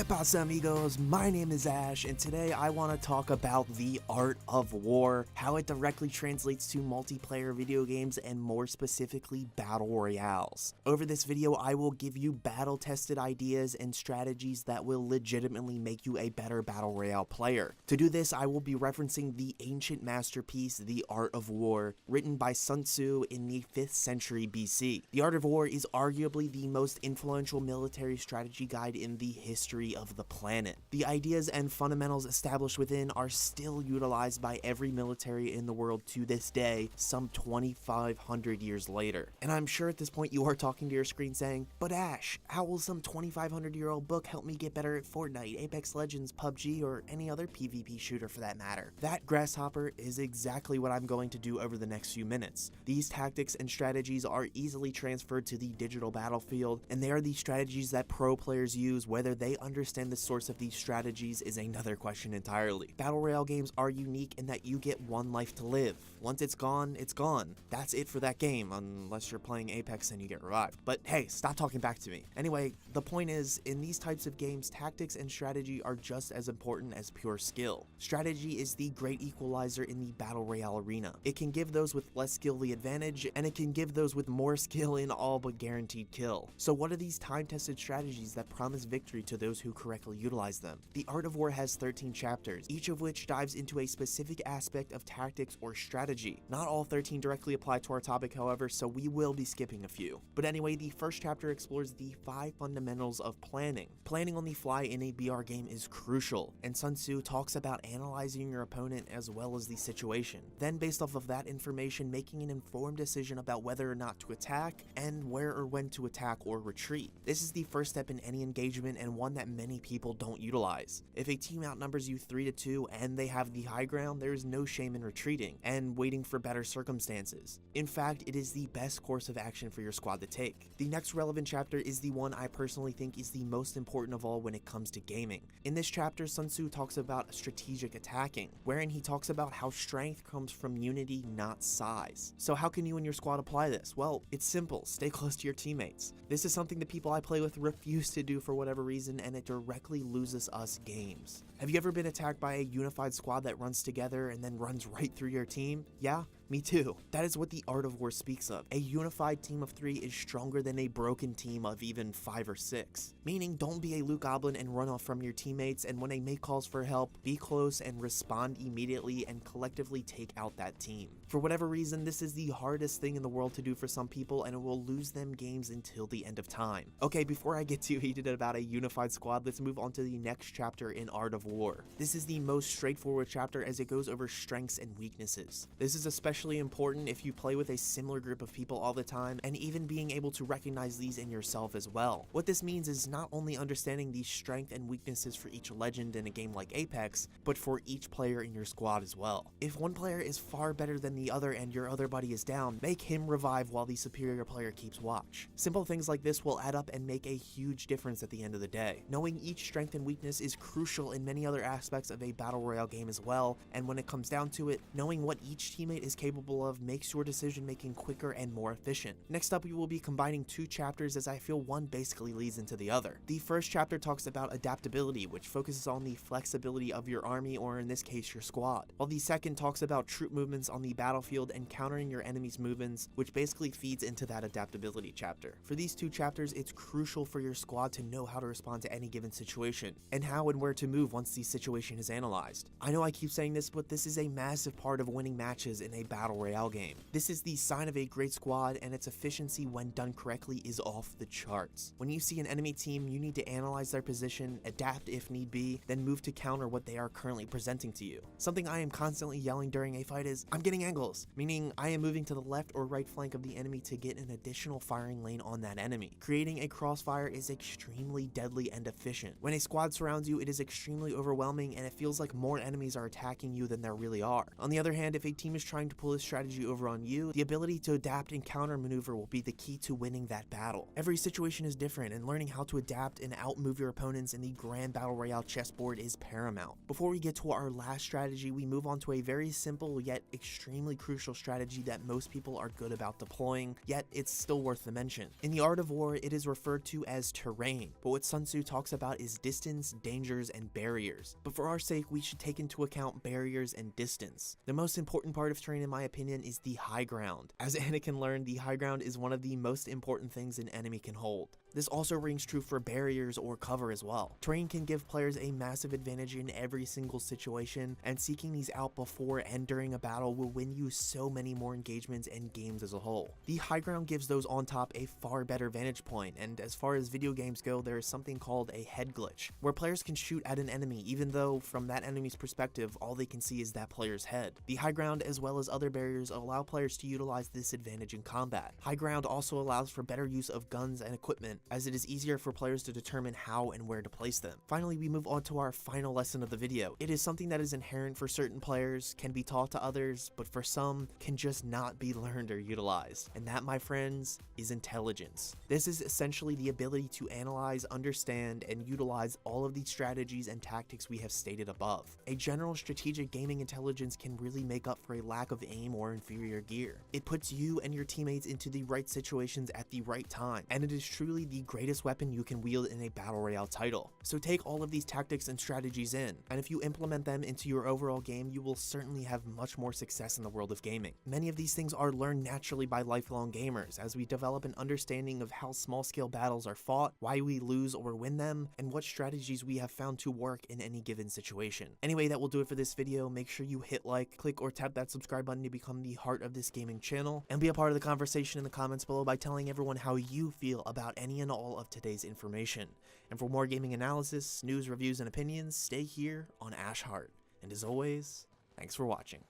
¿Qué pasa, amigos? My name is Ash, and today I want to talk about the art of war, how it directly translates to multiplayer video games, and more specifically, battle royales. Over this video, I will give you battle-tested ideas and strategies that will legitimately make you a better battle royale player. To do this, I will be referencing the ancient masterpiece, The Art of War, written by Sun Tzu in the 5th century BC. The Art of War is arguably the most influential military strategy guide in the history of the planet. The ideas and fundamentals established within are still utilized by every military in the world to this day, some 2,500 years later. And I'm sure at this point you are talking to your screen saying, but Ash, how will some 2,500-year-old book help me get better at Fortnite, Apex Legends, PUBG, or any other PvP shooter for that matter? That, grasshopper, is exactly what I'm going to do over the next few minutes. These tactics and strategies are easily transferred to the digital battlefield, and they are the strategies that pro players use. Whether they understand the source of these strategies is another question entirely. Battle Royale games are unique in that you get one life to live. Once it's gone, it's gone. That's it for that game, unless you're playing Apex and you get revived. But hey, stop talking back to me. Anyway, the point is, in these types of games, tactics and strategy are just as important as pure skill. Strategy is the great equalizer in the Battle Royale arena. It can give those with less skill the advantage, and it can give those with more skill an all but guaranteed kill. So what are these time-tested strategies that promise victory to those who correctly utilize them? The Art of War has 13 chapters, each of which dives into a specific aspect of tactics or strategy. Not all 13 directly apply to our topic, however, so we will be skipping a few. But anyway, the first chapter explores the 5 fundamentals of planning. Planning on the fly in a BR game is crucial, and Sun Tzu talks about analyzing your opponent as well as the situation. Then, based off of that information, making an informed decision about whether or not to attack, and where or when to attack or retreat. This is the first step in any engagement, and one that many people don't utilize. If a team outnumbers you 3-2 and they have the high ground, there is no shame in retreating and waiting for better circumstances. In fact, it is the best course of action for your squad to take. The next relevant chapter is the one I personally think is the most important of all when it comes to gaming. In this chapter, Sun Tzu talks about strategic attacking, wherein he talks about how strength comes from unity, not size. So how can you and your squad apply this? Well, it's simple. Stay close to your teammates. This is something the people I play with refuse to do for whatever reason, and it directly loses us games. Have you ever been attacked by a unified squad that runs together and then runs right through your team? Yeah? Me too. That is what the Art of War speaks of. A unified team of 3 is stronger than a broken team of even 5 or 6. Meaning, don't be a loot goblin and run off from your teammates, and when a mate calls for help, be close and respond immediately and collectively take out that team. For whatever reason, this is the hardest thing in the world to do for some people, and it will lose them games until the end of time. Okay, before I get too heated about a unified squad, let's move on to the next chapter in Art of War. This is the most straightforward chapter as it goes over strengths and weaknesses. This is especially important if you play with a similar group of people all the time, and even being able to recognize these in yourself as well. What this means is not only understanding the strength and weaknesses for each legend in a game like Apex, but for each player in your squad as well. If one player is far better than the other and your other buddy is down, make him revive while the superior player keeps watch. Simple things like this will add up and make a huge difference at the end of the day. Knowing each strength and weakness is crucial in many other aspects of a battle royale game as well, and when it comes down to it, knowing what each teammate is capable of makes your decision making quicker and more efficient. Next up, we will be combining 2 chapters as I feel one basically leads into the other. The first chapter talks about adaptability, which focuses on the flexibility of your army, or in this case your squad, while the second talks about troop movements on the battlefield and countering your enemy's movements, which basically feeds into that adaptability chapter. For these 2 chapters, it's crucial for your squad to know how to respond to any given situation, and how and where to move once the situation is analyzed. I know I keep saying this, but this is a massive part of winning matches in a battle royale game. This is the sign of a great squad, and its efficiency when done correctly is off the charts. When you see an enemy team, you need to analyze their position, adapt if need be, then move to counter what they are currently presenting to you. Something I am constantly yelling during a fight is, I'm getting angles, meaning I am moving to the left or right flank of the enemy to get an additional firing lane on that enemy. Creating a crossfire is extremely deadly and efficient. When a squad surrounds you, it is extremely overwhelming, and it feels like more enemies are attacking you than there really are. On the other hand, if a team is trying to pull this strategy over on you, the ability to adapt and counter maneuver will be the key to winning that battle. Every situation is different, and learning how to adapt and outmove your opponents in the Grand Battle Royale chessboard is paramount. Before we get to our last strategy, we move on to a very simple yet extremely crucial strategy that most people are good about deploying, yet it's still worth the mention. In the art of war, it is referred to as terrain, but what Sun Tzu talks about is distance, dangers, and barriers. But for our sake, we should take into account barriers and distance. The most important part of terrain, in my opinion, is the high ground. As Anakin learned, the high ground is one of the most important things an enemy can hold. This also rings true for barriers or cover as well. Terrain can give players a massive advantage in every single situation, and seeking these out before and during a battle will win you so many more engagements and games as a whole. The high ground gives those on top a far better vantage point, and as far as video games go, there is something called a head glitch, where players can shoot at an enemy even though from that enemy's perspective all they can see is that player's head. The high ground as well as other barriers allow players to utilize this advantage in combat. High ground also allows for better use of guns and equipment, as it is easier for players to determine how and where to place them. Finally, we move on to our final lesson of the video. It is something that is inherent for certain players, can be taught to others, but for some can just not be learned or utilized. And that, my friends, is intelligence. This is essentially the ability to analyze, understand, and utilize all of the strategies and tactics we have stated above. A general strategic gaming intelligence can really make up for a lack of aim or inferior gear. It puts you and your teammates into the right situations at the right time, and it is truly the greatest weapon you can wield in a battle royale title. So take all of these tactics and strategies in, and if you implement them into your overall game, you will certainly have much more success in the world of gaming. Many of these things are learned naturally by lifelong gamers, as we develop an understanding of how small-scale battles are fought, why we lose or win them, and what strategies we have found to work in any given situation. Anyway, that will do it for this video. Make sure you hit like, click or tap that subscribe button to become the heart of this gaming channel, and be a part of the conversation in the comments below by telling everyone how you feel about any and all of today's information. And for more gaming analysis, news, reviews, and opinions, stay here on Ash Heart. And as always, thanks for watching.